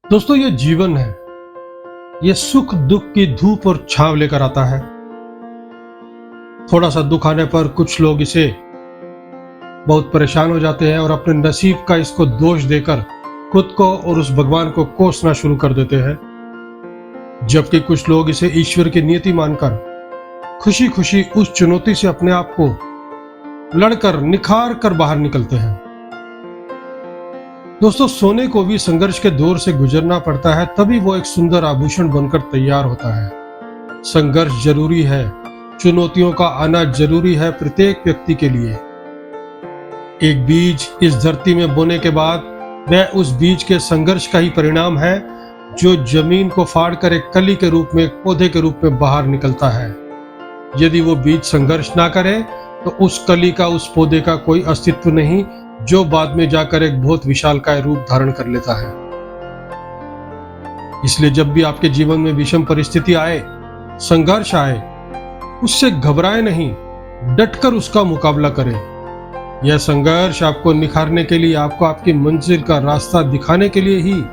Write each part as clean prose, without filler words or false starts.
दोस्तों, ये जीवन है, ये सुख दुख की धूप और छांव लेकर आता है। थोड़ा सा दुख आने पर कुछ लोग इसे बहुत परेशान हो जाते हैं और अपने नसीब का इसको दोष देकर खुद को और उस भगवान को कोसना शुरू कर देते हैं, जबकि कुछ लोग इसे ईश्वर की नियति मानकर खुशी खुशी उस चुनौती से अपने आप को लड़कर निखार कर बाहर निकलते हैं। दोस्तों, सोने को भी संघर्ष के दौर से गुजरना पड़ता है, तभी वो एक सुंदर आभूषण बनकर तैयार होता है। संघर्ष जरूरी है, चुनौतियों का आना जरूरी है प्रत्येक व्यक्ति के लिए। एक बीज इस धरती में बोने के बाद वह उस बीज के संघर्ष का ही परिणाम है, जो जमीन को फाड़कर एक कली के रूप में, एक पौधे के रूप में बाहर निकलता है। यदि वो बीज संघर्ष ना करे तो उस कली का, उस पौधे का कोई अस्तित्व नहीं, जो बाद में जाकर एक बहुत विशालकाय रूप धारण कर लेता है। इसलिए जब भी आपके जीवन में विषम परिस्थिति आए, संघर्ष आए, उससे घबराए नहीं, डटकर उसका मुकाबला करें। यह संघर्ष आपको निखारने के लिए, आपको आपकी मंजिल का रास्ता दिखाने के लिए ही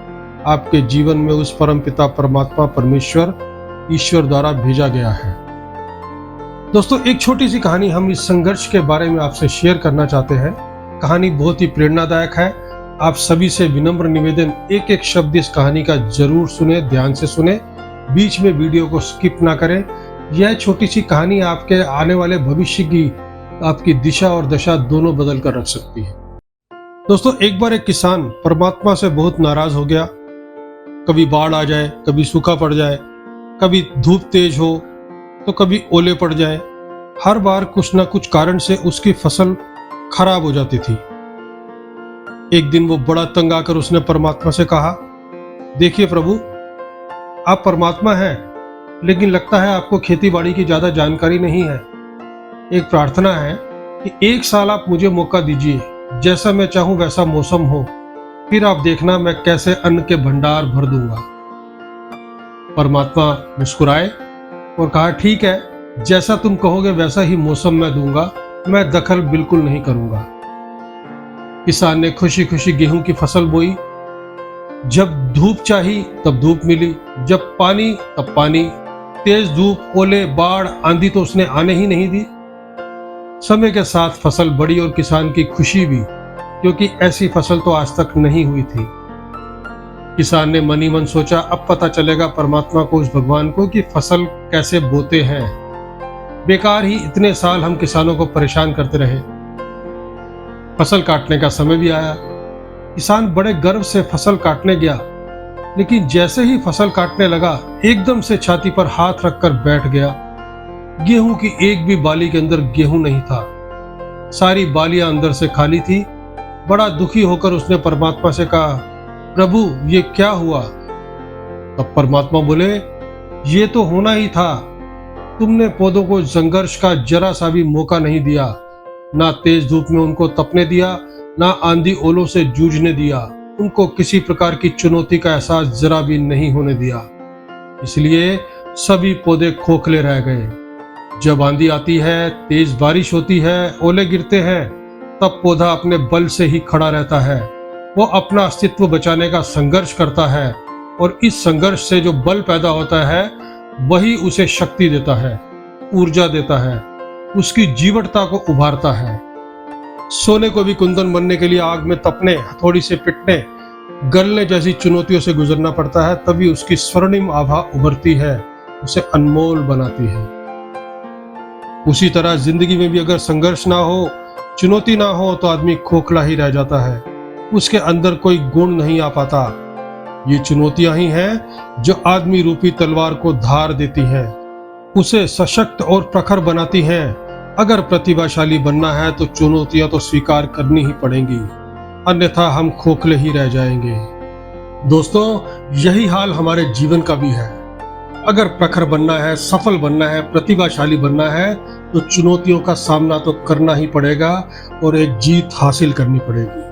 आपके जीवन में उस परमपिता परमात्मा परमेश्वर ईश्वर द्वारा भेजा गया है। दोस्तों, एक छोटी सी कहानी हम इस संघर्ष के बारे में आपसे शेयर करना चाहते हैं। कहानी बहुत ही प्रेरणादायक है। आप सभी से विनम्र निवेदन, एक एक शब्द इस कहानी का जरूर सुने, ध्यान से सुने, बीच में वीडियो को स्किप ना करें। यह छोटी सी कहानी आपके आने वाले भविष्य की, आपकी दिशा और दशा दोनों बदल कर रख सकती है। दोस्तों, एक बार एक किसान परमात्मा से बहुत नाराज हो गया। कभी बाढ़ आ जाए, कभी सूखा पड़ जाए, कभी धूप तेज हो तो कभी ओले पड़ जाए। हर बार कुछ ना कुछ कारण से उसकी फसल खराब हो जाती थी। एक दिन वो बड़ा तंग आकर उसने परमात्मा से कहा, देखिए प्रभु, आप परमात्मा हैं, लेकिन लगता है आपको खेती बाड़ी की ज्यादा जानकारी नहीं है। एक प्रार्थना है कि एक साल आप मुझे मौका दीजिए, जैसा मैं चाहूं वैसा मौसम हो, फिर आप देखना मैं कैसे अन्न के भंडार भर दूंगा। परमात्मा मुस्कुराए और कहा, ठीक है, जैसा तुम कहोगे वैसा ही मौसम मैं दूंगा, मैं दखल बिल्कुल नहीं करूंगा। किसान ने खुशी खुशी गेहूं की फसल बोई। जब धूप चाहिए तब धूप मिली, जब पानी तब पानी। तेज धूप, ओले, बाढ़, आंधी तो उसने आने ही नहीं दी। समय के साथ फसल बढ़ी और किसान की खुशी भी, क्योंकि ऐसी फसल तो आज तक नहीं हुई थी। किसान ने मन ही मन सोचा, अब पता चलेगा परमात्मा को, उस भगवान को, कि फसल कैसे बोते हैं। बेकार ही इतने साल हम किसानों को परेशान करते रहे। फसल काटने का समय भी आया। किसान बड़े गर्व से फसल काटने गया, लेकिन जैसे ही फसल काटने लगा, एकदम से छाती पर हाथ रखकर बैठ गया। गेहूं की एक भी बाली के अंदर गेहूं नहीं था। सारी बालियां अंदर से खाली थी। बड़ा दुखी होकर उसने परमात्मा से कहा, प्रभु, ये क्या हुआ? तब परमात्मा बोले, ये तो होना ही था। तुमने पौधों को संघर्ष का जरा सा भी मौका नहीं दिया। ना तेज धूप में उनको तपने दिया, ना आंधी ओलों से जूझने दिया। उनको किसी प्रकार की चुनौती का एहसास जरा भी नहीं होने दिया। इसलिए सभी पौधे खोखले रह गए। जब आंधी आती है, तेज बारिश होती है, ओले गिरते हैं, तब पौधा अपने बल से ही खड़ा रहता है। वो अपना अस्तित्व बचाने का संघर्ष करता है, और इस संघर्ष से जो बल पैदा होता है वही उसे शक्ति देता है, ऊर्जा देता है, उसकी जीवटता को उभारता है। सोने को भी कुंदन बनने के लिए आग में तपने, हथौड़ी से पिटने, गलने जैसी चुनौतियों से गुजरना पड़ता है, तभी उसकी स्वर्णिम आभा उभरती है, उसे अनमोल बनाती है। उसी तरह जिंदगी में भी अगर संघर्ष ना हो, चुनौती ना हो, तो आदमी खोखला ही रह जाता है। उसके अंदर कोई गुण नहीं आ पाता। ये चुनौतियां ही हैं जो आदमी रूपी तलवार को धार देती हैं, उसे सशक्त और प्रखर बनाती हैं। अगर प्रतिभाशाली बनना है तो चुनौतियां तो स्वीकार करनी ही पड़ेंगी, अन्यथा हम खोखले ही रह जाएंगे। दोस्तों, यही हाल हमारे जीवन का भी है। अगर प्रखर बनना है, सफल बनना है, प्रतिभाशाली बनना है, तो चुनौतियों का सामना तो करना ही पड़ेगा और एक जीत हासिल करनी पड़ेगी।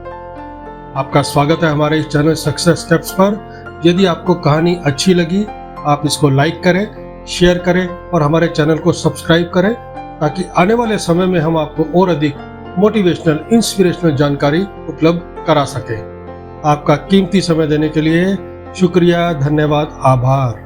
आपका स्वागत है हमारे इस चैनल सक्सेस स्टेप्स पर। यदि आपको कहानी अच्छी लगी, आप इसको लाइक करें, शेयर करें और हमारे चैनल को सब्सक्राइब करें ताकि आने वाले समय में हम आपको और अधिक मोटिवेशनल इंस्पिरेशनल जानकारी उपलब्ध करा सकें। आपका कीमती समय देने के लिए शुक्रिया, धन्यवाद, आभार।